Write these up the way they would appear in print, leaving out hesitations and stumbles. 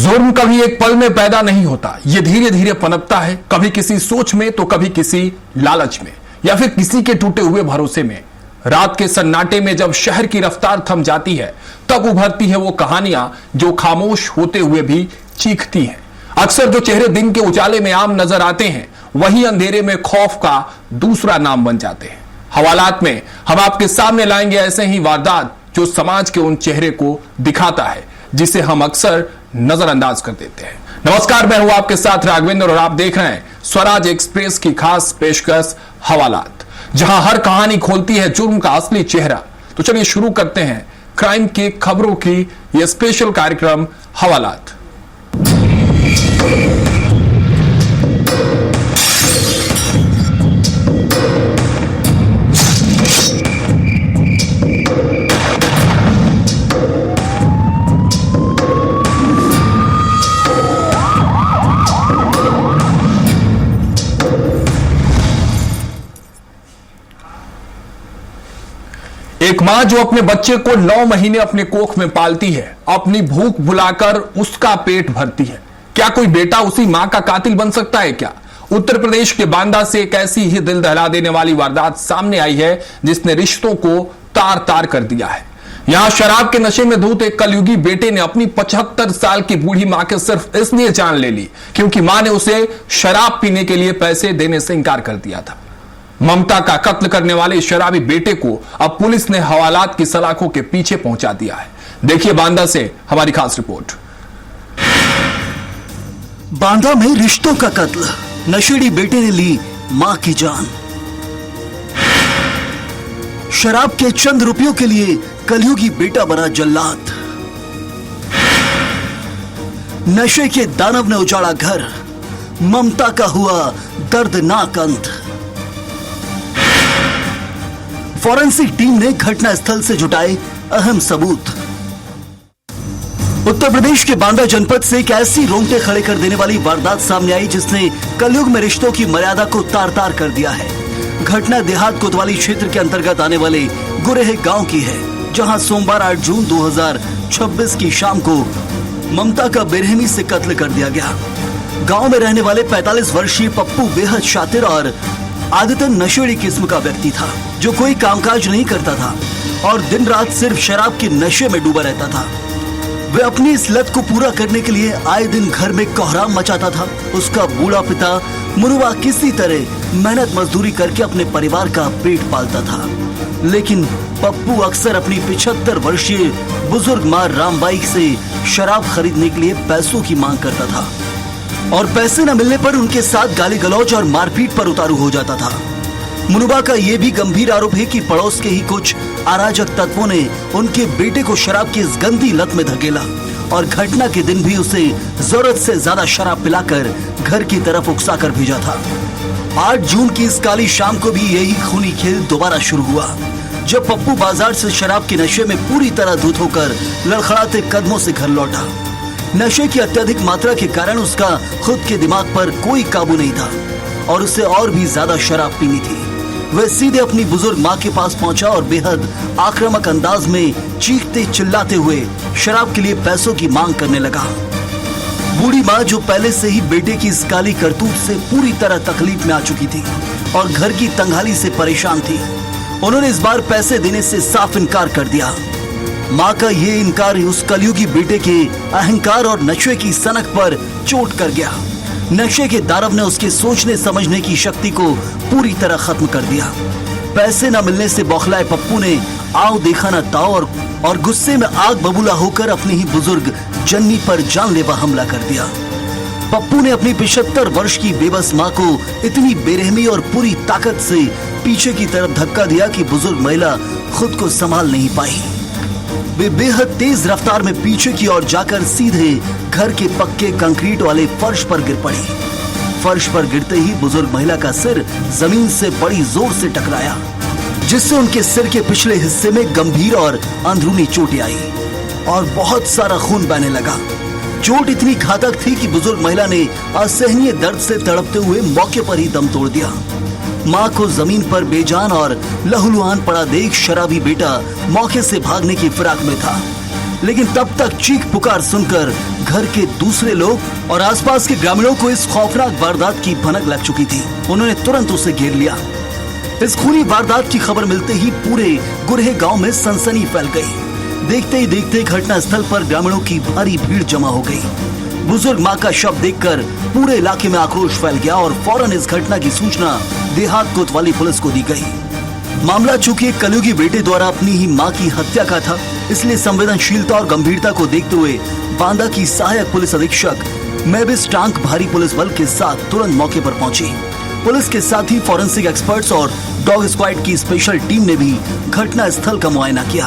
जुर्म कभी एक पल में पैदा नहीं होता, ये धीरे धीरे पनपता है, कभी किसी सोच में तो कभी किसी लालच में या फिर किसी के टूटे हुए भरोसे में। रात के सन्नाटे में जब शहर की रफ्तार थम जाती है तब उभरती है वो कहानियां जो खामोश होते हुए भी चीखती हैं। अक्सर जो चेहरे दिन के उजाले में आम नजर आते हैं वही अंधेरे में खौफ का दूसरा नाम बन जाते हैं। हवालात में हम आपके सामने लाएंगे ऐसे ही वारदात जो समाज के उन चेहरे को दिखाता है जिसे हम अक्सर नजरअंदाज कर देते हैं। नमस्कार, मैं हूं आपके साथ राघवेंद्र और आप देख रहे हैं स्वराज एक्सप्रेस की खास पेशकश हवालात, जहां हर कहानी खोलती है जुर्म का असली चेहरा। तो चलिए शुरू करते हैं क्राइम की खबरों की यह स्पेशल कार्यक्रम हवालात। एक मां जो अपने बच्चे को 9 महीने अपने कोख में पालती है, अपनी भूख बुलाकर उसका पेट भरती है। क्या कोई बेटा उसी मां का कातिल बन सकता है क्या? उत्तर प्रदेश के बांदा से एक ऐसी ही दिल दहला देने वाली वारदात सामने आई है जिसने रिश्तों को तार तार कर दिया है। यहां शराब के नशे में धूत एक कलयुगी बेटे ने अपनी 75 साल की बूढ़ी मां के सिर्फ इसलिए जान ले ली क्योंकि मां ने उसे शराब पीने के लिए पैसे देने से इंकार कर दिया था। ममता का कत्ल करने वाले शराबी बेटे को अब पुलिस ने हवालात की सलाखों के पीछे पहुंचा दिया है। देखिए बांदा से हमारी खास रिपोर्ट। बांदा में रिश्तों का कत्ल, नशेड़ी बेटे ने ली मां की जान। शराब के चंद रुपयों के लिए कलयुगी बेटा बना जल्लाद। नशे के दानव ने उजाड़ा घर, ममता का हुआ दर्दनाक अंत। फॉरेंसिक टीम ने घटनास्थल से जुटाए अहम सबूत। उत्तर प्रदेश के बांदा जनपद से एक ऐसी रोंगटे खड़े कर देने वाली वारदात सामने आई जिसने कलयुग में रिश्तों की मर्यादा को तार तार कर दिया है। घटना देहात कोतवाली क्षेत्र के अंतर्गत आने वाले गुरेह गांव की है, जहां सोमवार 8 जून 2026 की शाम को ममता का बेरहमी से कत्ल कर दिया गया। गांव में रहने वाले 45 वर्षीय पप्पू बेहद शातिर और आदतन नशेड़ी किस्म का व्यक्ति था, जो कोई कामकाज नहीं करता था और दिन रात सिर्फ शराब के नशे में डूबा रहता था। वे अपनी इस लत को पूरा करने के लिए आए दिन घर में कोहराम मचाता था। उसका बूढ़ा पिता मुनुआ किसी तरह मेहनत मजदूरी करके अपने परिवार का पेट पालता था, लेकिन पप्पू अक्सर अपनी 75 वर्षीय बुजुर्ग मां रामबाई से शराब खरीदने के लिए पैसों की मांग करता था और पैसे न मिलने पर उनके साथ गाली गलौज और मारपीट पर उतारू हो जाता था। मुनुबा का यह भी गंभीर आरोप है कि पड़ोस के ही कुछ अराजक तत्वों ने उनके बेटे को शराब की इस गंदी लत में धकेला और घटना के दिन भी उसे जरूरत से ज्यादा शराब पिलाकर घर की तरफ उकसा कर भेजा था। 8 जून की इस काली शाम को भी यही खूनी खेल दोबारा शुरू हुआ, जब पप्पू बाजार से शराब के नशे में पूरी तरह धुत होकर लड़खड़ाते कदमों से घर लौटा। नशे की अत्यधिक मात्रा के कारण उसका खुद के दिमाग पर कोई काबू नहीं था और उसे और भी ज्यादा शराब पीनी थी। वह सीधे अपनी बुजुर्ग मां के पास पहुंचा और बेहद आक्रामक अंदाज में चीखते चिल्लाते हुए शराब के लिए पैसों की मांग करने लगा। बूढ़ी मां, जो पहले से ही बेटे की इस काली करतूत से पूरी तरह तकलीफ में आ चुकी थी और घर की तंगहाली से परेशान थी, उन्होंने इस बार पैसे देने से साफ इनकार कर दिया। मां का ये इनकार उस कलयुगी बेटे के अहंकार और नशे की सनक पर चोट कर गया। नशे के दानव ने उसके सोचने समझने की शक्ति को पूरी तरह खत्म कर दिया। पैसे न मिलने से बौखलाए पप्पू ने आओ देखा न ताओ और गुस्से में आग बबूला होकर अपनी ही बुजुर्ग जन्नी पर जानलेवा हमला कर दिया। पप्पू ने अपनी 75 वर्ष की बेबस मां को इतनी बेरहमी और पूरी ताकत से पीछे की तरफ धक्का दिया कि बुजुर्ग महिला खुद को संभाल नहीं पाई। वे बेहद तेज रफ्तार में पीछे की ओर जाकर सीधे घर के पक्के कंक्रीट वाले फर्श पर गिर पड़ी। फर्श पर गिरते ही बुजुर्ग महिला का सिर जमीन से बड़ी जोर से टकराया, जिससे उनके सिर के पिछले हिस्से में गंभीर और अंदरूनी चोटें आई और बहुत सारा खून बहने लगा। चोट इतनी घातक थी कि बुजुर्ग महिला ने असहनीय दर्द से तड़पते हुए मौके पर ही दम तोड़ दिया। मां को जमीन पर बेजान और लहूलुहान पड़ा देख शराबी बेटा मौके से भागने की फिराक में था, लेकिन तब तक चीख पुकार सुनकर घर के दूसरे लोग और आसपास के ग्रामीणों को इस खौफनाक वारदात की भनक लग चुकी थी। उन्होंने तुरंत उसे घेर लिया। इस खूनी वारदात की खबर मिलते ही पूरे गुरहे गांव में सनसनी फैल गई। देखते ही देखते घटना स्थल पर ग्रामीणों की भारी भीड़ जमा हो गई। बुजुर्ग मां का शव देखकर पूरे इलाके में आक्रोश फैल गया और फौरन इस घटना की सूचना देहात कोतवाली पुलिस को दी गई। मामला चूंकि एक कलयुगी बेटे द्वारा अपनी ही मां की हत्या का था, इसलिए संवेदनशीलता और गंभीरता को देखते हुए बांदा की सहायक पुलिस अधीक्षक मेबिस टांक भारी पुलिस बल के साथ तुरंत मौके पर पहुंची। पुलिस के साथ ही फॉरेंसिक एक्सपर्ट्स और डॉग स्क्वाड की स्पेशल टीम ने भी घटना स्थल का मुआयना किया।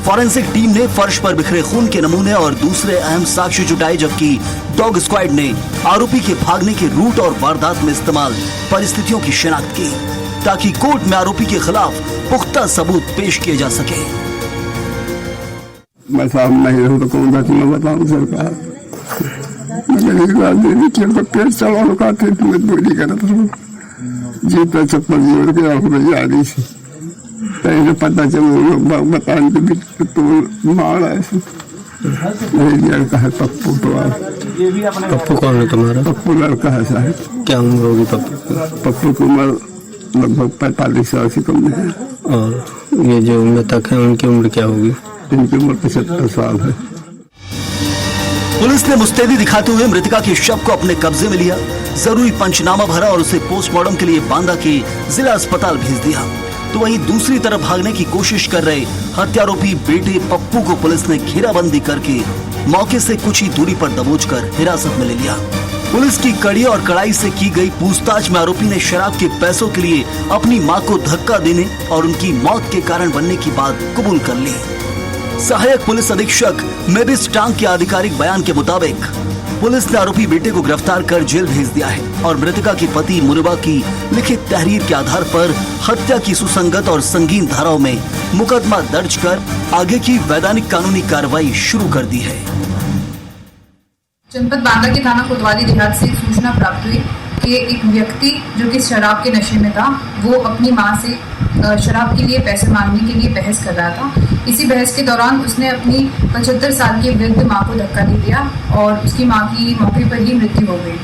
फॉरेंसिक टीम ने फर्श पर बिखरे खून के नमूने और दूसरे अहम साक्ष्य जुटाए, जबकि डॉग स्क्वाड ने आरोपी के भागने के रूट और वारदात में इस्तेमाल परिस्थितियों की शिनाख्त की, ताकि कोर्ट में आरोपी के खिलाफ पुख्ता सबूत पेश किए जा सके। मैं साहब नहीं रहूं तो कौन बात मैं बताऊं सरकार, पेट चलाने का मजबूरी कर जीता चप्पल जोड़ के आंखों यारी से पहले पता चलो बताने के बीच तो मारा ऐसे नहीं लड़का है पप्पू। पप्पू कौन है तुम्हारा? पप्पू लड़का है साहब। क्या उम्र होगी पप्पू? पप्पू की उम्र लगभग 45 साल से कम नहीं है। और ये जो मृतक है उनकी उम्र क्या होगी? इनकी उम्र 75 साल है। पुलिस ने मुस्तैदी दिखाते हुए मृतका के शव को अपने कब्जे में लिया, जरूरी पंचनामा भरा और उसे पोस्टमार्टम के लिए बांदा के जिला अस्पताल भेज दिया। तो वहीं दूसरी तरफ भागने की कोशिश कर रहे हत्यारोपी बेटे पप्पू को पुलिस ने घेराबंदी करके मौके से कुछ ही दूरी पर दबोचकर हिरासत में ले लिया। पुलिस की कड़ी और कड़ाई से की गई पूछताछ में आरोपी ने शराब के पैसों के लिए अपनी मां को धक्का देने और उनकी मौत के कारण बनने की बात कबूल कर ली। सहायक पुलिस अधीक्षक मेबिस टांग के आधिकारिक बयान के मुताबिक पुलिस ने आरोपी बेटे को गिरफ्तार कर जेल भेज दिया है और मृतका के पति मुनबा की लिखित तहरीर के आधार पर हत्या की सुसंगत और संगीन धाराओं में मुकदमा दर्ज कर आगे की वैधानिक कानूनी कार्रवाई शुरू कर दी है। जनपद बांदा के थाना कोतवाली देहात से सूचना प्राप्त हुई कि एक व्यक्ति जो कि शराब के नशे में था, वो अपनी मां से शराब के लिए पैसे मांगने के लिए बहस कर रहा था। इसी बहस के दौरान उसने अपनी 75 साल की वृद्ध मां को धक्का दे दिया और उसकी मां की मौके पर ही मृत्यु हो गई।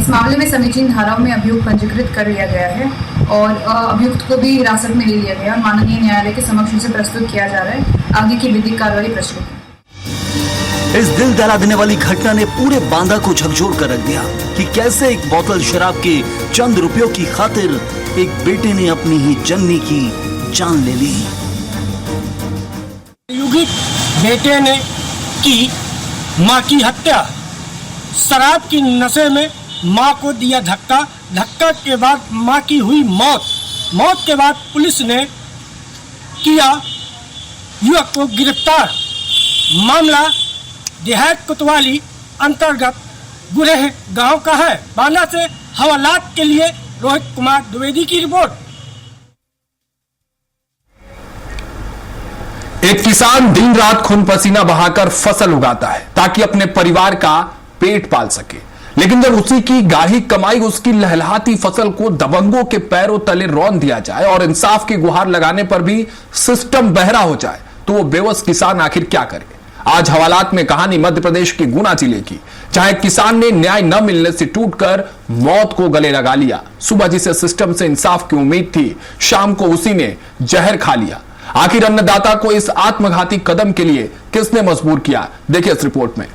इस मामले में समीचीन धाराओं में अभियोग पंजीकृत कर लिया गया है और अभियुक्त को भी हिरासत में ले लिया गया और माननीय न्यायालय के समक्ष उसे प्रस्तुत किया जा रहा है। आगे की विधिक कार्रवाई प्रस्तुत है। इस दिल दहला देने वाली घटना ने पूरे बांदा को झकझोर कर रख दिया कि कैसे एक बोतल शराब के चंद रुपयों की खातिर एक बेटे ने अपनी ही जननी की जान ले ली। युगित बेटे ने की मां की हत्या, शराब की नशे में मां को दिया धक्का, धक्का के बाद मां की हुई मौत, मौत के बाद पुलिस ने किया युवक को गिरफ्तार। मामला देहात कोतवाली अंतर्गत गुरेह गांव का है। बांदा से हवालात के लिए रोहित कुमार द्विवेदी की रिपोर्ट। एक किसान दिन रात खून पसीना बहाकर फसल उगाता है ताकि अपने परिवार का पेट पाल सके, लेकिन जब उसी की गाढ़ी कमाई उसकी लहलहाती फसल को दबंगों के पैरों तले रौंद दिया जाए और इंसाफ की गुहार लगाने पर भी सिस्टम बहरा हो जाए, तो वो बेबस किसान आखिर क्या करे। आज हवालात में कहानी मध्य प्रदेश के गुना जिले की, जहां एक किसान ने न्याय न मिलने से टूटकर मौत को गले लगा लिया। सुबह जिसे सिस्टम से इंसाफ की उम्मीद थी, शाम को उसी ने जहर खा लिया। आखिर अन्नदाता को इस आत्मघाती कदम के लिए किसने मजबूर किया, देखिए इस रिपोर्ट में।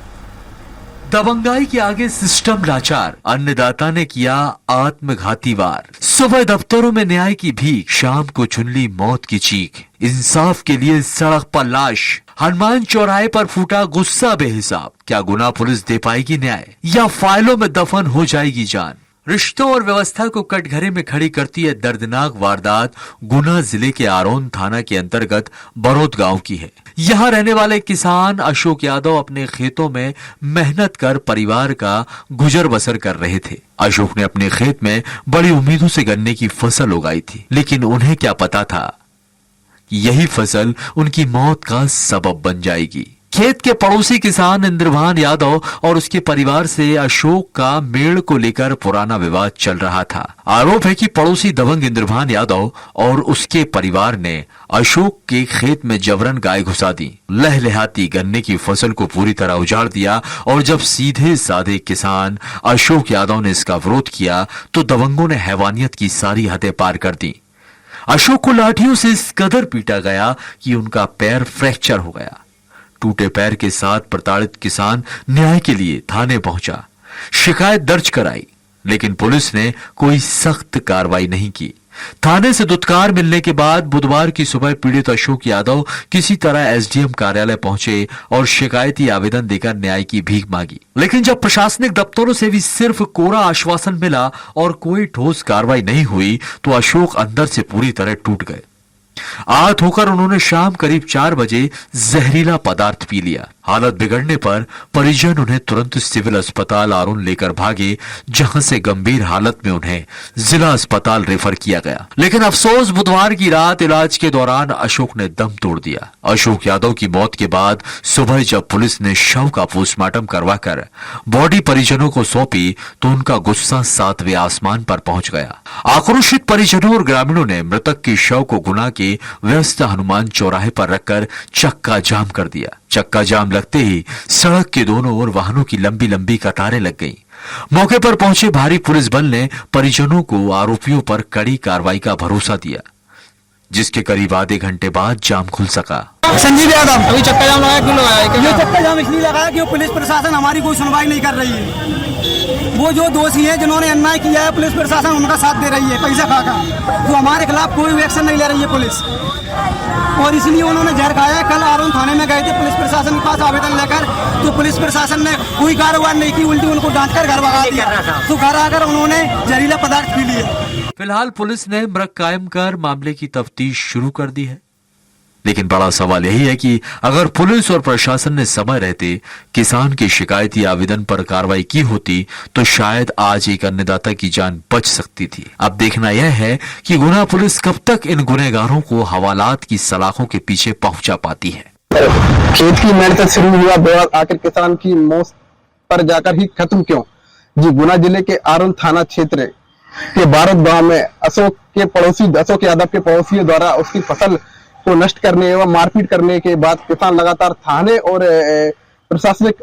दबंगाई के आगे सिस्टम लाचार, अन्नदाता ने किया आत्मघाती वार। सुबह दफ्तरों में न्याय की भीख, शाम को चुन ली मौत की चीख। इंसाफ के लिए सड़क पर लाश, हनुमान चौराहे पर फूटा गुस्सा बेहिसाब। क्या गुना पुलिस दे पाएगी न्याय या फाइलों में दफन हो जाएगी जान। रिश्तों और व्यवस्था को कटघरे में खड़ी करती है दर्दनाक वारदात गुना जिले के आरोन थाना के अंतर्गत बरौद गांव की है। यहाँ रहने वाले किसान अशोक यादव अपने खेतों में मेहनत कर परिवार का गुजर बसर कर रहे थे। अशोक ने अपने खेत में बड़ी उम्मीदों से गन्ने की फसल उगाई थी, लेकिन उन्हें क्या पता था कि यही फसल उनकी मौत का सबब बन जाएगी। खेत के पड़ोसी किसान इंद्रभान यादव और उसके परिवार से अशोक का मेड़ को लेकर पुराना विवाद चल रहा था। आरोप है कि पड़ोसी दबंग इंद्रभान यादव और उसके परिवार ने अशोक के खेत में जबरन गाय घुसा दी, लहलहाती गन्ने की फसल को पूरी तरह उजाड़ दिया और जब सीधे साधे किसान अशोक यादव ने इसका विरोध किया तो दबंगों ने हैवानियत की सारी हदें पार कर दी। अशोक को लाठियों से इस कदर पीटा गया कि उनका पैर फ्रैक्चर हो गया। टूटे पैर के साथ प्रताड़ित किसान न्याय के लिए थाने पहुंचा, शिकायत दर्ज कराई, लेकिन पुलिस ने कोई सख्त कार्रवाई नहीं की। थाने से दुत्कार मिलने के बाद बुधवार की सुबह पीड़ित अशोक यादव किसी तरह एसडीएम कार्यालय पहुंचे और शिकायती आवेदन देकर न्याय की भीख मांगी, लेकिन जब प्रशासनिक दफ्तरों से भी सिर्फ कोरा आश्वासन मिला और कोई ठोस कार्रवाई नहीं हुई तो अशोक अंदर से पूरी तरह टूट गए। आहत होकर उन्होंने शाम करीब 4 बजे जहरीला पदार्थ पी लिया। हालत बिगड़ने पर परिजन उन्हें तुरंत सिविल अस्पताल आरोन लेकर भागे, जहां से गंभीर हालत में उन्हें जिला अस्पताल रेफर किया गया। लेकिन अफसोस, बुधवार की रात इलाज के दौरान अशोक ने दम तोड़ दिया। अशोक यादव की मौत के बाद सुबह जब पुलिस ने शव का पोस्टमार्टम करवाकर बॉडी परिजनों को सौंपी तो उनका गुस्सा 7वें आसमान पर पहुंच गया। आक्रोशित परिजनों और ग्रामीणों ने मृतक के शव को गुना के व्यस्त हनुमान चौराहे पर रखकर चक्का जाम कर दिया। चक्का जाम लगते ही सड़क के दोनों ओर वाहनों की लंबी लंबी कतारें लग गईं। मौके पर पहुंचे भारी पुलिस बल ने परिजनों को आरोपियों पर कड़ी कार्रवाई का भरोसा दिया, जिसके करीब आधे घंटे बाद जाम खुल सका। संजीव यादव, अभी चक्का जाम लगाया, क्यों लगाया? ये चक्का जाम इसलिए लगाया कि पुलिस प्रशासन हमारी कोई सुनवाई नहीं कर रही है। वो जो दोषी है जिन्होंने अन्याय किया है, पुलिस प्रशासन उनका साथ दे रही है पैसा खाकर। तो हमारे खिलाफ कोई एक्शन नहीं ले रही है पुलिस, और इसलिए उन्होंने जहर खाया। कल आरोन थाने में गए थे पुलिस प्रशासन के पास आवेदन लेकर, तो पुलिस प्रशासन ने कोई कार्रवाई नहीं की, उल्टी उनको डांट कर घर भगा दिया। तो घर आकर उन्होंने जहरीला पदार्थ पी लिए। फिलहाल पुलिस ने मृत कायम कर मामले की तफ्तीश शुरू कर दी है, लेकिन बड़ा सवाल यही है कि अगर पुलिस और प्रशासन ने समय रहते किसान के शिकायती आवेदन पर कार्रवाई की होती तो शायद आज एक अन्नदाता की जान बच सकती थी। अब देखना यह है कि गुना पुलिस कब तक इन गुनहगारों को हवालात की सलाखों के पीछे पहुंचा पाती है। खेत की मेहनत शुरू हुआ दौर आखिर किसान की मौत पर जाकर ही खत्म क्यों? जी, गुना जिले के आरोन थाना क्षेत्र के बारत गांव में अशोक यादव के पड़ोसियों द्वारा उसकी फसल को नष्ट करने एवं मारपीट करने के बाद किसान लगातार थाने और प्रशासनिक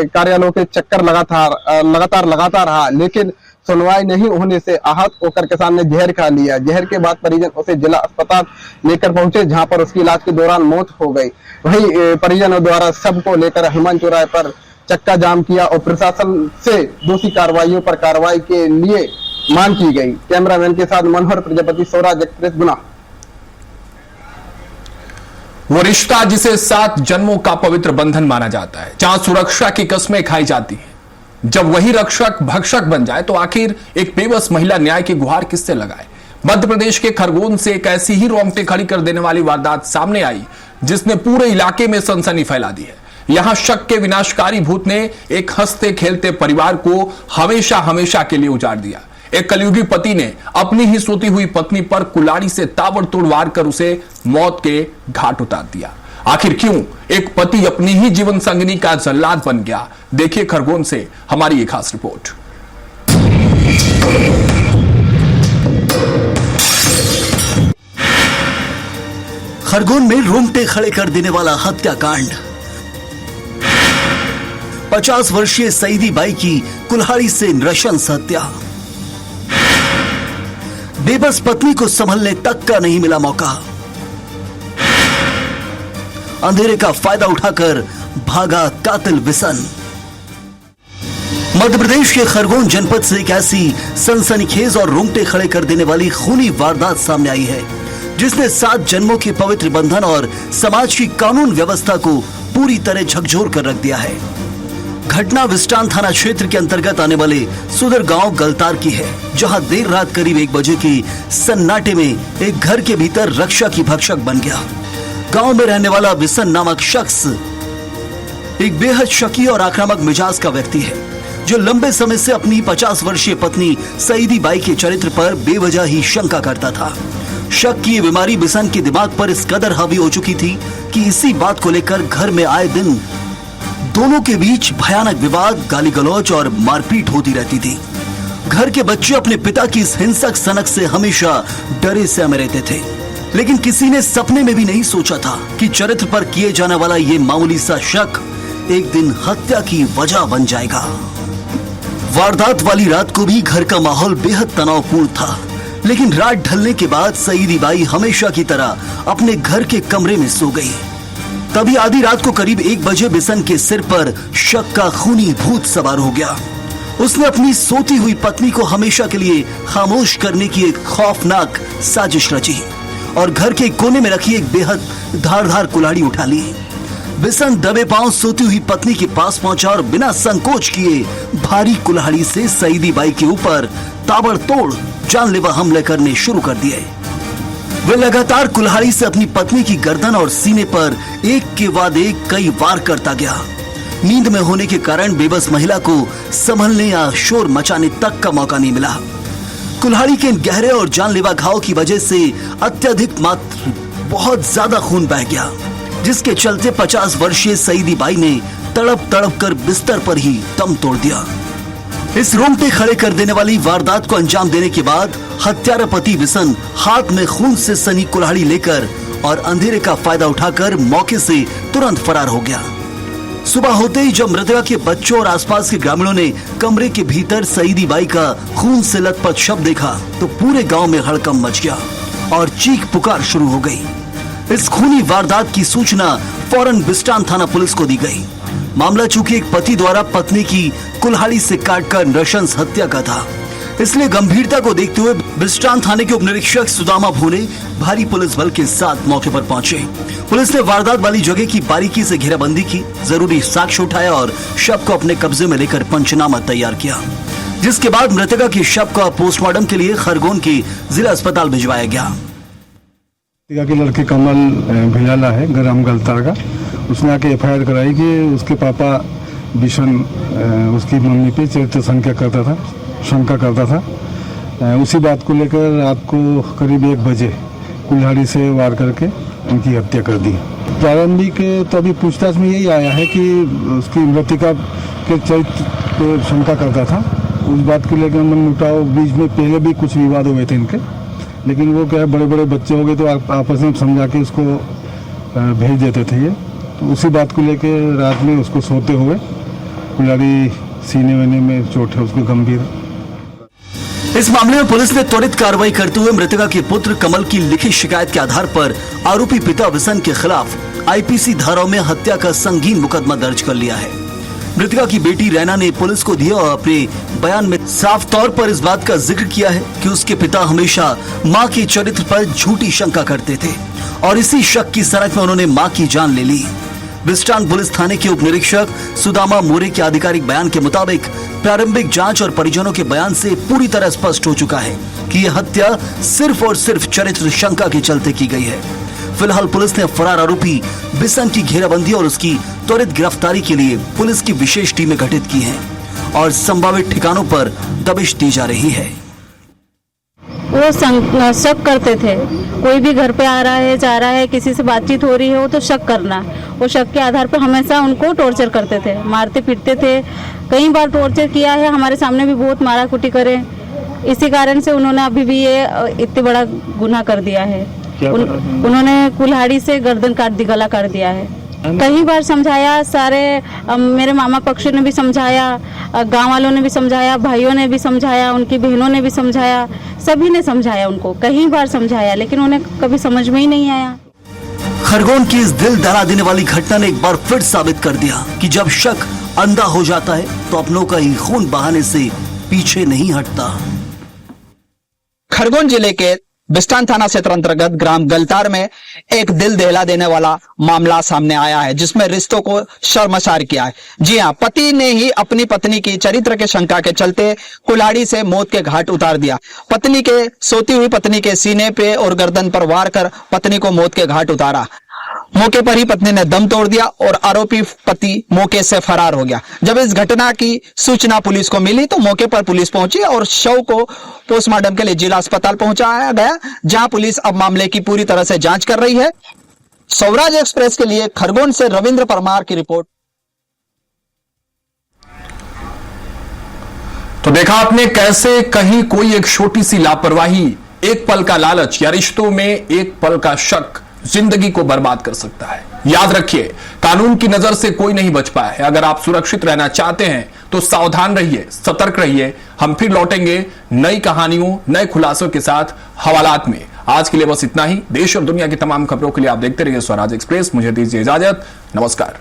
कार्यालयों के चक्कर लगातार रहा, लेकिन सुनवाई नहीं होने से आहत होकर किसान ने जहर खा लिया। जहर के बाद परिजन उसे जिला अस्पताल लेकर पहुंचे, जहां पर उसकी इलाज के दौरान मौत हो गई। वहीं परिजनों द्वारा सब को लेकर हनुमान चौराहे पर चक्का जाम किया और प्रशासन से दोषी कार्रवाइयों पर कार्रवाई के लिए मांग की गई। कैमरामैन के साथ मनोहर प्रजापति, स्वराज एक्सप्रेस, गुना। वो रिश्ता जिसे 7 जन्मों का पवित्र बंधन माना जाता है, जहां सुरक्षा की कस्में खाई जाती हैं, जब वही रक्षक भक्षक बन जाए तो आखिर एक बेबस महिला न्याय की गुहार किससे लगाए? मध्य प्रदेश के खरगोन से एक ऐसी ही रोंगटे खड़ी कर देने वाली वारदात सामने आई जिसने पूरे इलाके में सनसनी फैला दी है। यहां शक के विनाशकारी भूत ने एक हंसते खेलते परिवार को हमेशा के लिए उजाड़ दिया। एक कलयुगी पति ने अपनी ही सोती हुई पत्नी पर कुल्हाड़ी से ताबड़तोड़ वार कर उसे मौत के घाट उतार दिया। आखिर क्यों एक पति अपनी ही जीवन संगिनी का जल्लाद बन गया? देखिए खरगोन से हमारी एक खास रिपोर्ट। खरगोन में रोंगटे खड़े कर देने वाला हत्याकांड। 50 वर्षीय सईदी बाई की कुल्हाड़ी से नृशंस हत्या। बेबस पत्नी को संभलने तक का नहीं मिला मौका। अंधेरे का फायदा उठाकर भागा कातिल विसन। मध्य प्रदेश के खरगोन जनपद से एक ऐसी सनसनीखेज और रोंगटे खड़े कर देने वाली खूनी वारदात सामने आई है जिसने 7 जन्मों के पवित्र बंधन और समाज की कानून व्यवस्था को पूरी तरह झकझोर कर रख दिया है। घटना विस्टान थाना क्षेत्र के अंतर्गत आने वाले सुदर गांव गलतार की है, जहां देर रात करीब 1 बजे की सन्नाटे में एक घर के भीतर रक्षा की भक्षक बन गया। गांव में रहने वाला विसन नामक शख्स एक बेहद शकी और आक्रामक मिजाज का व्यक्ति है, जो लंबे समय से अपनी 50 वर्षीय पत्नी सईदी बाई के चरित्र पर बेवजह ही शंका करता था। शक की ये बीमारी बिसन के दिमाग पर इस कदर हावी हो चुकी थी कि इसी बात को लेकर घर में आए दिन दोनों के बीच भयानक विवाद, गाली गलौज और मारपीट होती रहती थी। घर के बच्चे अपने पिता की इस हिंसक सनक से हमेशा डरे सहमे रहते थे, लेकिन किसी ने सपने में भी नहीं सोचा था कि चरित्र पर किए जाने वाला ये मामूली सा शक एक दिन हत्या की वजह बन जाएगा। वारदात वाली रात को भी घर का माहौल बेहद तनावपूर्ण था, लेकिन रात ढलने के बाद सईदी बाई हमेशा की तरह अपने घर के कमरे में सो गई। तभी आधी रात को करीब 1 बजे बिसन के सिर पर शक का खूनी भूत सवार हो गया। उसने अपनी सोती हुई पत्नी को हमेशा के लिए खामोश करने की एक खौफनाक साजिश रची और घर के कोने में रखी एक बेहद धारदार कुल्हाड़ी उठा ली। बिसन दबे पांव सोती हुई पत्नी के पास पहुंचा और बिना संकोच किए भारी कुल्हाड़ी से सईदी बाई के ऊपर ताबड़तोड़ जानलेवा हमले करने शुरू कर दिए। वह लगातार कुल्हाड़ी से अपनी पत्नी की गर्दन और सीने पर एक के बाद एक कई वार करता गया। नींद में होने के कारण बेबस महिला को संभलने या शोर मचाने तक का मौका नहीं मिला। कुल्हाड़ी के गहरे और जानलेवा घाव की वजह से अत्यधिक मात्रा बहुत ज्यादा खून बह गया, जिसके चलते 50 वर्षीय सईदी बाई ने तड़प तड़प कर बिस्तर पर ही दम तोड़ दिया। इस रोंगटे खड़े कर देने वाली वारदात को अंजाम देने के बाद हत्यारा पति बिसन हाथ में खून से सनी कुल्हाड़ी लेकर और अंधेरे का फायदा उठाकर मौके से तुरंत फरार हो गया। सुबह होते ही जब मृतका के बच्चों और आसपास के ग्रामीणों ने कमरे के भीतर सईदी बाई का खून से लथपथ शव देखा तो पूरे गांव में हड़कंप मच गया और चीख पुकार शुरू हो गई। इस खूनी वारदात की सूचना फौरन बिस्टान थाना पुलिस को दी गई। मामला चूंकि एक पति द्वारा पत्नी की कुल्हाड़ी से काटकर नृशंस हत्या का था, इसलिए गंभीरता को देखते हुए बिस्टान थाने के उप निरीक्षक सुदामा भूने भारी पुलिस बल के साथ मौके पर पहुंचे। पुलिस ने वारदात वाली जगह की बारीकी से घेराबंदी की, जरूरी साक्ष्य उठाया और शव को अपने कब्जे में लेकर पंचनामा तैयार किया, जिसके बाद मृतका के शव का पोस्टमार्टम के लिए खरगोन के जिला अस्पताल भिजवाया गया। की लड़की कमल भिलाला है, ग्राम गलतार का। उसने आके FIR कराई कि उसके पापा बिशन उसकी मम्मी पे चरित्र शंका करता था। उसी बात को लेकर रात को करीब 1 बजे कुल्हाड़ी से वार करके उनकी हत्या कर दी। प्रारंभिक तो अभी पूछताछ में यही आया है कि उसकी मृतिका के चरित्र पर शंका करता था। उस बात को लेकर मनमुटाव, बीच में पहले भी कुछ विवाद हुए थे इनके, लेकिन वो क्या बड़े बड़े बच्चे हो गए तो आपस में समझा के उसको भेज देते थे। ये तो उसी बात को लेकर रात में उसको सोते हुए कुल्हाड़ी सीने वेने में चोट है उसको गंभीर। इस मामले में पुलिस ने त्वरित कार्रवाई करते हुए मृतका के पुत्र कमल की लिखित शिकायत के आधार पर आरोपी पिता बिसन के खिलाफ IPC धाराओं में हत्या का संगीन मुकदमा दर्ज कर लिया है। मृतका की बेटी रैना ने पुलिस को दिया और अपने बयान में साफ तौर पर इस बात का जिक्र किया है कि उसके पिता हमेशा मां के चरित्र पर झूठी शंका करते थे और इसी शक की सनक में उन्होंने मां की जान ले ली। बिस्टान पुलिस थाने के उप निरीक्षक सुदामा मोरे के आधिकारिक बयान के मुताबिक प्रारंभिक जांच और परिजनों के बयान से पूरी तरह स्पष्ट हो चुका है कि यह हत्या सिर्फ और सिर्फ चरित्र शंका के चलते की गई है। फिलहाल पुलिस ने फरार आरोपी बिसन की घेराबंदी और उसकी त्वरित गिरफ्तारी के लिए पुलिस की विशेष टीमें गठित की हैं और संभावित ठिकानों पर दबिश दी जा रही है। वो शक करते थे, कोई भी घर पे आ रहा है, जा रहा है, किसी से बातचीत हो रही है, वो तो शक करना। वो शक के आधार पर हमेशा उनको टॉर्चर करते थे, मारते पीटते थे। कई बार टॉर्चर किया है, हमारे सामने भी बहुत मारा कुटी करे। इसी कारण से उन्होंने अभी भी ये इतने बड़ा गुनाह कर दिया है। उन्होंने कुल्हाड़ी से गर्दन काट दी, गला काट दिया है। कई बार समझाया, सारे मेरे मामा पक्ष ने भी समझाया, गांव वालों ने भी समझाया, भाइयों ने भी समझाया, उनकी बहनों ने भी समझाया, सभी ने समझाया उनको, कई बार समझाया, लेकिन उन्हें कभी समझ में ही नहीं आया। खरगोन की इस दिल दहला देने वाली घटना ने एक बार फिर साबित कर दिया कि जब शक अंधा हो जाता है तो अपनों का ही खून बहाने से पीछे नहीं हटता। खरगोन जिले के बिस्टान थाना क्षेत्र अंतर्गत ग्राम गलतार में एक दिल दहला देने वाला मामला सामने आया है, जिसमें रिश्तों को शर्मसार किया है। जी हां, पति ने ही अपनी पत्नी की चरित्र के शंका के चलते कुल्हाड़ी से मौत के घाट उतार दिया। पत्नी के सोती हुई पत्नी के सीने पे और गर्दन पर वार कर पत्नी को मौत के घाट उतारा। मौके पर ही पत्नी ने दम तोड़ दिया और आरोपी पति मौके से फरार हो गया। जब इस घटना की सूचना पुलिस को मिली तो मौके पर पुलिस पहुंची और शव को पोस्टमार्टम के लिए जिला अस्पताल पहुंचाया गया, जहां पुलिस अब मामले की पूरी तरह से जांच कर रही है। स्वराज एक्सप्रेस के लिए खरगोन से रविंद्र परमार की रिपोर्ट। तो देखा आपने कैसे कहीं कोई एक छोटी सी लापरवाही, एक पल का लालच या रिश्तों में एक पल का शक जिंदगी को बर्बाद कर सकता है। याद रखिए, कानून की नजर से कोई नहीं बच पाया है। अगर आप सुरक्षित रहना चाहते हैं तो सावधान रहिए, सतर्क रहिए। हम फिर लौटेंगे नई कहानियों, नए खुलासों के साथ हवालात में। आज के लिए बस इतना ही। देश और दुनिया की तमाम खबरों के लिए आप देखते रहिए स्वराज एक्सप्रेस। मुझे दीजिए इजाजत। नमस्कार।